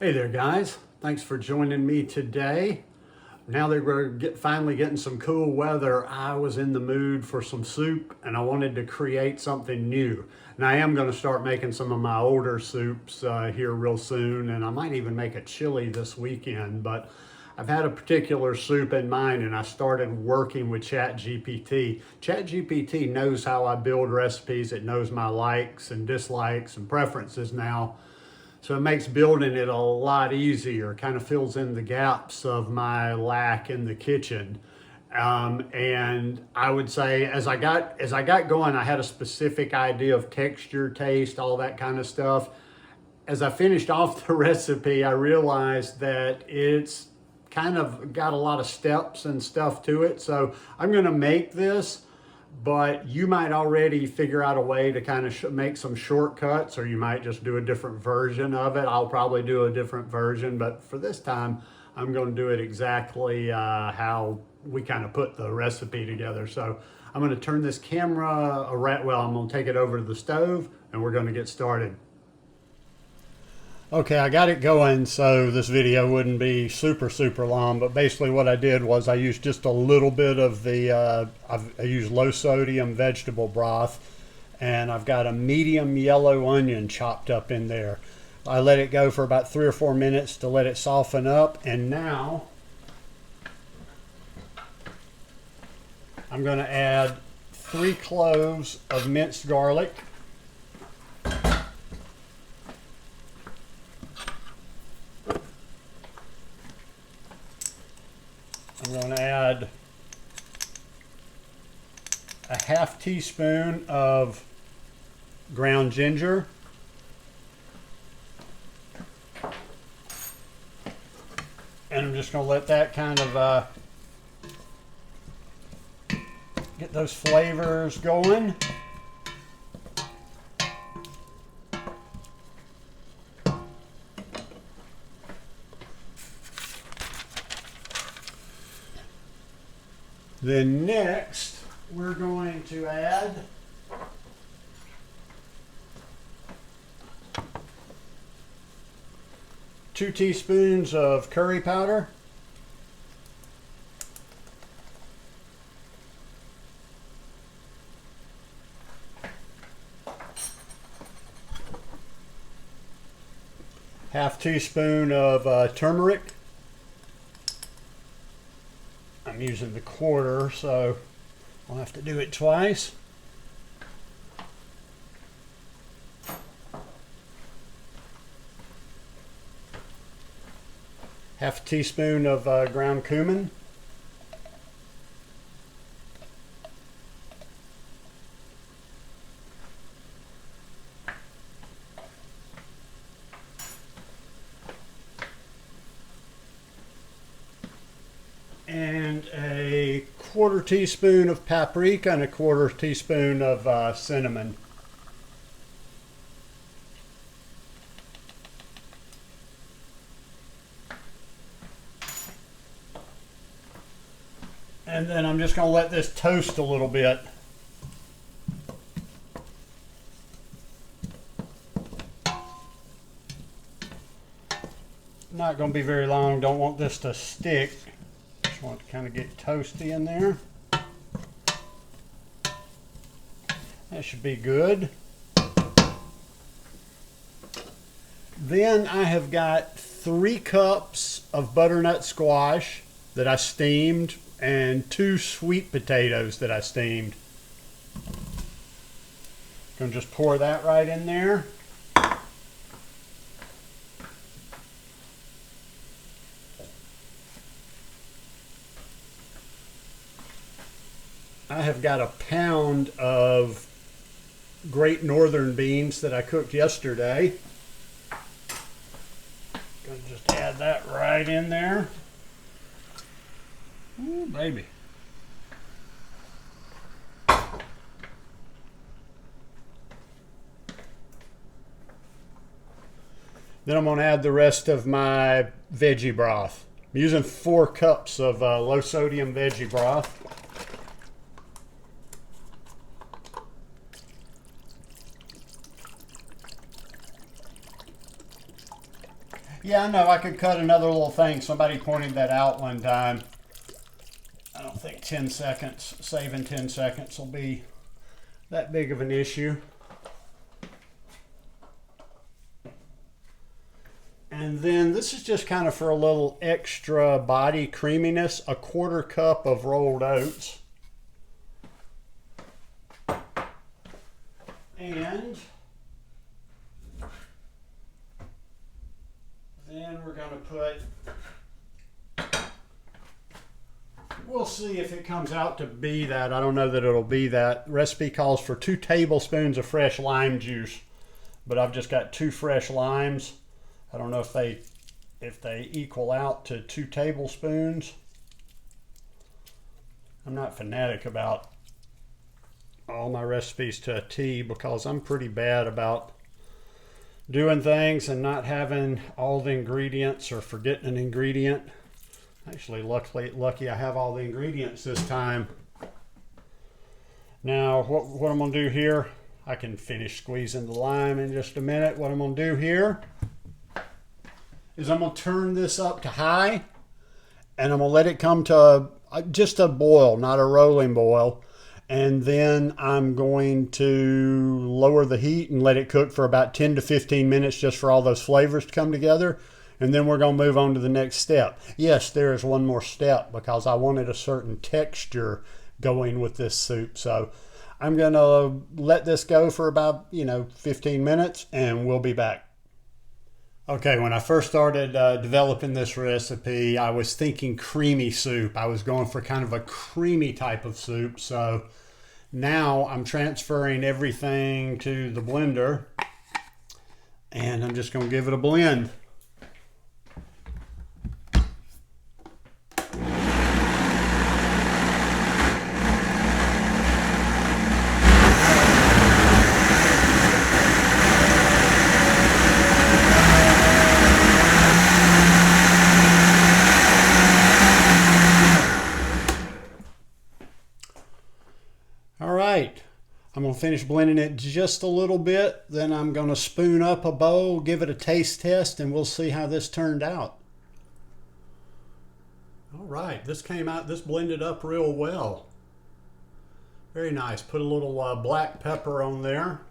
Hey there guys, thanks for joining me today. Now that we're finally getting some cool weather, I was in the mood for some soup and I wanted to create something new. Now I am going to start making some of my older soups here real soon, and I might even make a chili this weekend, but I've had a particular soup in mind and I started working with ChatGPT. ChatGPT knows how I build recipes. It knows my likes and dislikes and preferences now. So it makes building it a lot easier, kind of fills in the gaps of my lack in the kitchen. And I would say as I got going, I had a specific idea of texture, taste, all that kind of stuff. As I finished off the recipe, I realized that it's kind of got a lot of steps and stuff to it. So I'm gonna make this, but you might already figure out a way to kind of make some shortcuts, or you might just do a different version of it. I'll probably do a different version, but for this time, I'm going to do it exactly how we kind of put the recipe together. So I'm going to turn this camera around. Well, I'm going to take it over to the stove and we're going to get started. Okay, I got it going so this video wouldn't be super long, but basically what I did was I used just a little bit of the, I used low sodium vegetable broth, and I've got a medium yellow onion chopped up in there. I let it go for about 3 or 4 minutes to let it soften up, and now I'm going to add 3 cloves of minced garlic. I'm going to add a ½ teaspoon of ground ginger, and I'm just going to let that kind of get those flavors going. Then next, we're going to add two teaspoons of curry powder, ½ teaspoon of turmeric. I'm using the quarter, so I'll have to do it twice. ½ teaspoon of ground cumin. And a ¼ teaspoon of paprika and a ¼ teaspoon of cinnamon. And then I'm just going to let this toast a little bit. Not going to be very long. Don't want this to stick. Just want it to kind of get toasty in there. That should be good. Then I have got 3 cups of butternut squash that I steamed and 2 sweet potatoes that I steamed. Gonna just pour that right in there. I have got a pound of Great Northern beans that I cooked yesterday. Gonna just add that right in there. Ooh, baby. Then I'm going to add the rest of my veggie broth. I'm using 4 cups of low sodium veggie broth. Yeah, I know, I could cut another little thing. Somebody pointed that out one time. I don't think 10 seconds, saving 10 seconds will be that big of an issue. And then this is just kind of for a little extra body creaminess, a 1/4 cup of rolled oats. And then we're going to put, we'll see if it comes out to be that. I don't know that it'll be that. The recipe calls for 2 tablespoons of fresh lime juice, but I've just got 2 fresh limes. I don't know if they equal out to 2 tablespoons. I'm not fanatic about all my recipes to a T because I'm pretty bad about doing things and not having all the ingredients or forgetting an ingredient. Actually, lucky I have all the ingredients this time. Now, what I'm going to do here, I can finish squeezing the lime in just a minute. What I'm going to do here is I'm going to turn this up to high, and I'm going to let it come to just a boil, not a rolling boil. And then I'm going to lower the heat and let it cook for about 10 to 15 minutes just for all those flavors to come together. And then we're going to move on to the next step. Yes, there is one more step because I wanted a certain texture going with this soup. So I'm going to let this go for about, 15 minutes, and we'll be back. Okay, when I first started developing this recipe, I was thinking creamy soup. I was going for kind of a creamy type of soup. So now I'm transferring everything to the blender, and I'm just going to give it a blend. I'm going to finish blending it just a little bit. Then I'm going to spoon up a bowl, give it a taste test, and we'll see how this turned out. All right, this blended up real well. Very nice. Put a little black pepper on there.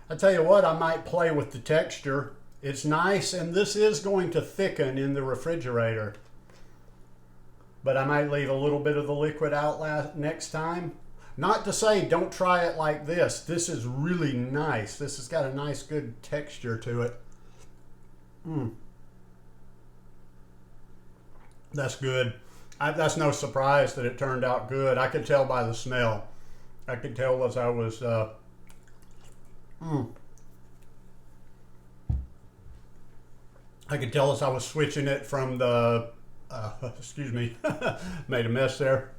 I tell you what, I might play with the texture. It's nice, and this is going to thicken in the refrigerator. But I might leave a little bit of the liquid out next time. Not to say don't try it like this. This is really nice. This has got a nice, good texture to it. That's good. That's no surprise that it turned out good. I could tell by the smell. I could tell as I was... I could tell as I was switching it from the... excuse me, made a mess there.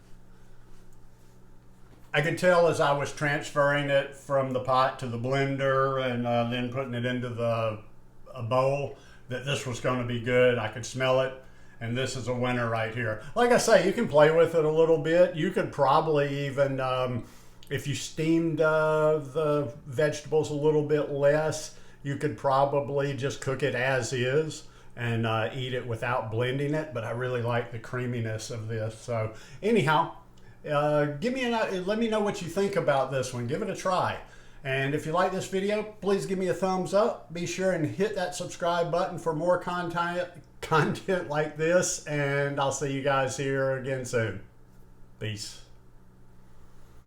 I could tell as I was transferring it from the pot to the blender and then putting it into a bowl that this was going to be good. I could smell it, and this is a winner right here. Like I say, you can play with it a little bit. You could probably even, if you steamed the vegetables a little bit less, you could probably just cook it as is and eat it without blending it, but I really like the creaminess of this. So anyhow, let me know what you think about this one. Give it a try. And if you like this video, please give me a thumbs up. Be sure and hit that subscribe button for more content like this, and I'll see you guys here again soon. Peace.